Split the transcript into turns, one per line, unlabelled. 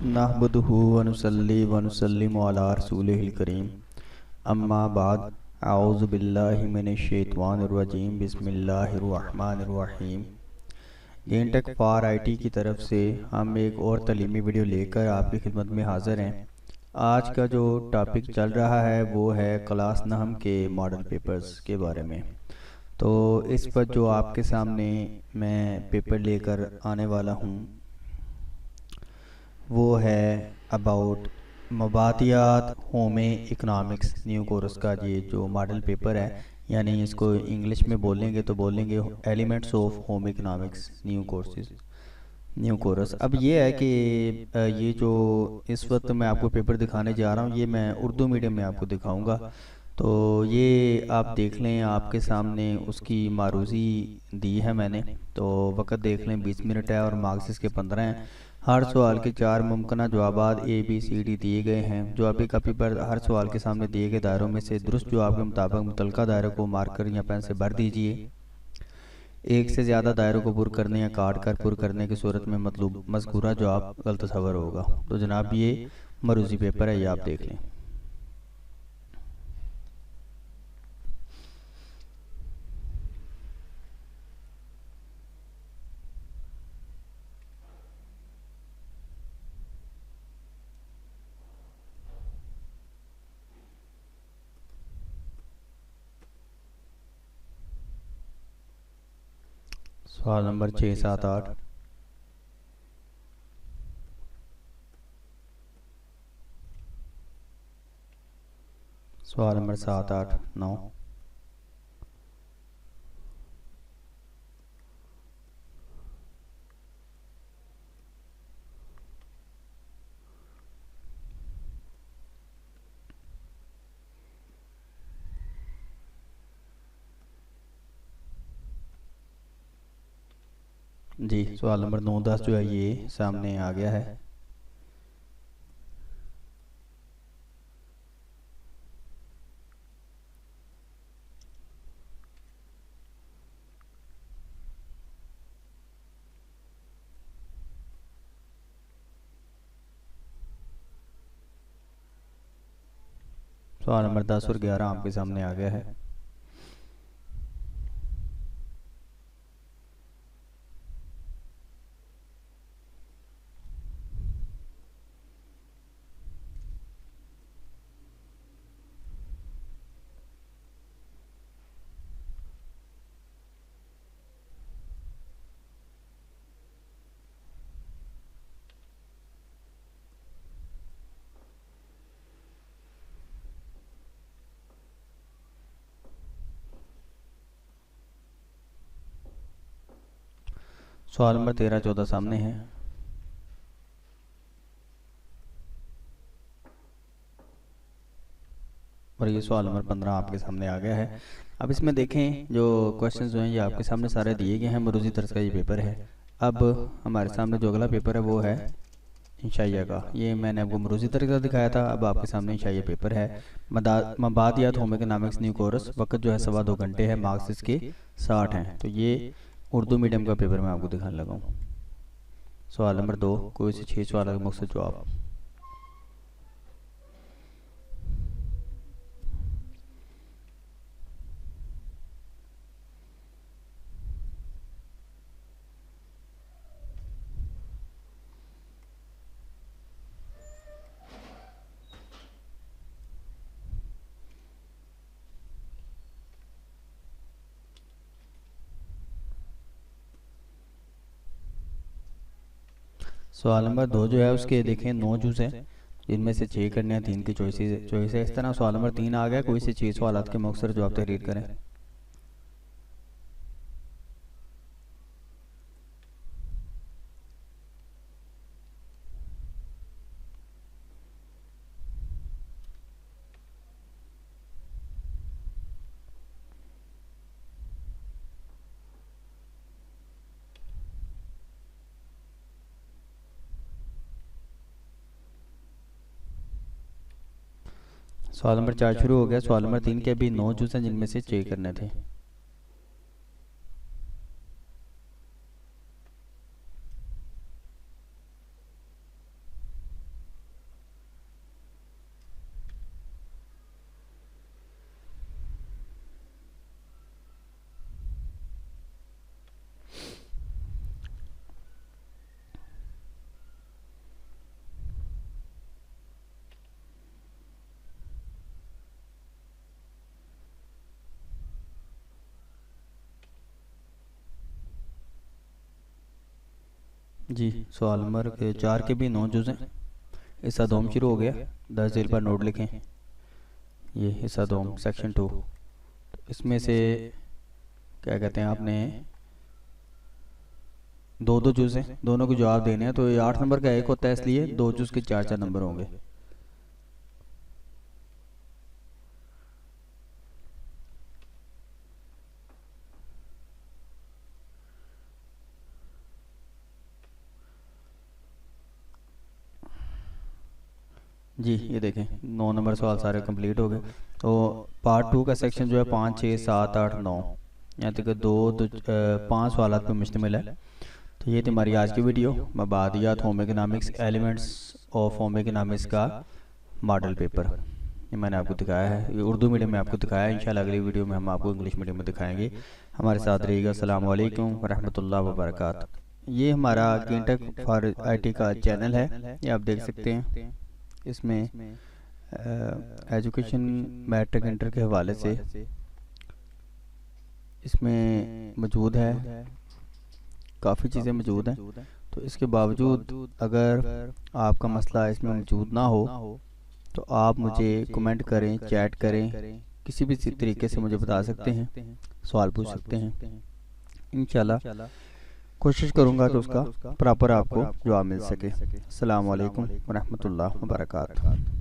नहमदुहु व नुसल्ली व नुसल्लिमु अला रसूलिहिल करीम अम्मा बाद आऊज़ु बिल्लाहि मिनश शैतानिर रजीम बिस्मिल्लाहिर रहमानिर रहीम। गेन टेक फॉर आईटी की तरफ से हम एक और तालीमी वीडियो लेकर आपकी खिदमत में हाज़िर हैं। आज का जो टॉपिक चल रहा है वो है क्लास नहम के मॉडल पेपर्स के बारे में। तो इस पर जो आपके सामने मैं पेपर लेकर आने वाला हूँ वो है अबाउट मबादियात होमे इकनॉमिक्स न्यू कोर्स का ये जो मॉडल पेपर है, यानी इसको इंग्लिश में बोलेंगे तो बोलेंगे elements of home economics new courses new course. अब ये है कि ये जो इस वक्त मैं आपको पेपर दिखाने जा रहा हूँ ये मैं उर्दू मीडियम में आपको दिखाऊंगा। तो ये आप देख लें, आपके सामने उसकी मारूजी दी है मैंने। तो वक्त देख लें 20 मिनट है और मार्क्स इसके 15 हैं। हर सवाल के 4 मुमकिन जवाबात ए बी सी डी दिए गए हैं। जवाबी कापी पर हर सवाल के सामने दिए गए दायरों में से दुरुस्त जवाब के मुताबिक मुतलका दायरे को मार्कर या पेन से भर दीजिए। एक से ज़्यादा दायरों को पुर करने या काट कर पुर करने की सूरत में मतलब मज़कूरा जवाब गलत तस्वर होगा। तो जनाब ये मरूजी पेपर है, ये आप देख लें। सवाल नंबर 6, 7, 8। सवाल नंबर 7, 8, 9। जी, सवाल नंबर 9, 10 जो है ये सामने आ गया है। सवाल नंबर 10 और 11 आपके सामने आ गया है। सवाल नंबर 13, 14 सामने है। और ये सवाल नंबर 15 आपके सामने आ गया है। अब इसमें देखें जो क्वेश्चन जो हैं ये आपके सामने सारे दिए गए हैं। मरूजी तर्ज का ये पेपर है। अब हमारे सामने जो अगला पेपर है वो है इंशाइया का। ये मैंने आपको मरूजी तर्ज का दिखाया था, अब आपके सामने इंशाइया पेपर है। मबादियात होम इकनॉमिक्स न्यू कोर्स। वक्त जो है 2.25 घंटे है। मार्क्स इसके 60 हैं। तो ये उर्दू मीडियम का पेपर मैं आपको दिखाने लगा हूँ। सवाल नंबर 2, कोई से 6 सवाल का मुख्तसर जवाब। सवाल नंबर 2 जो है उसके देखें 9 जूस हैं, जिनमें से 6 करने हैं, 3 की चॉइस है। इस तरह सवाल नंबर 3 आ गया, कोई से 6 सवाल के मुख्तसर जवाब तहरीर करें। सवाल नंबर 4 शुरू हो गया। सवाल नंबर 3 के अभी 9 जूस हैं, जिनमें से 6 करने थे। जी, सवाल नंबर के 4 के भी 9 जुज़ हैं। हिस्सा दोम शुरू हो गया। 10 झील पर नोट लिखें। ये हिस्सा दोम सेक्शन 2। इसमें से क्या कहते हैं, आपने दो दो जुज़ हैं, दोनों को जवाब देने हैं। तो ये 8 नंबर का एक होता है, इसलिए 2 जुज़ के 4 4 नंबर होंगे। जी, ये देखें 9 नंबर सवाल सारे कंप्लीट हो गए। तो पार्ट 2 का सेक्शन जो है 5 6 7 8 9 यहाँ तक 5 सवाल पर मुश्तमिल है। तो ये थी हमारी आज की वीडियो, मबादियात home economics, elements of home economics का मॉडल पेपर। ये मैंने आपको दिखाया है, ये उर्दू मीडियम में आपको दिखाया है। इंशाल्लाह अगली वीडियो में हम आपको इंग्लिश मीडियम में दिखाएंगे। हमारे साथ रहिएगा। अस्सलाम वालेकुम वरहमतुल्लाहि वबरकातुहू। ये हमारा किंटेक फॉर आईटी का चैनल है, ये आप देख सकते हैं। इसमें एजुकेशन मैट्रिक इंटर के हवाले से इसमें मौजूद है, काफ़ी चीज़ें मौजूद हैं। तो इसके बावजूद अगर आपका मसला इसमें मौजूद ना हो तो आप मुझे कमेंट करें, चैट करें, किसी भी तरीके से मुझे बता सकते हैं, सवाल पूछ सकते हैं। इंशाल्लाह कोशिश करूँगा कि उसका प्रॉपर आपको जवाब मिल सके। अस्सलाम वालेकुम वरहमतुल्लाहि वबरकातुहू।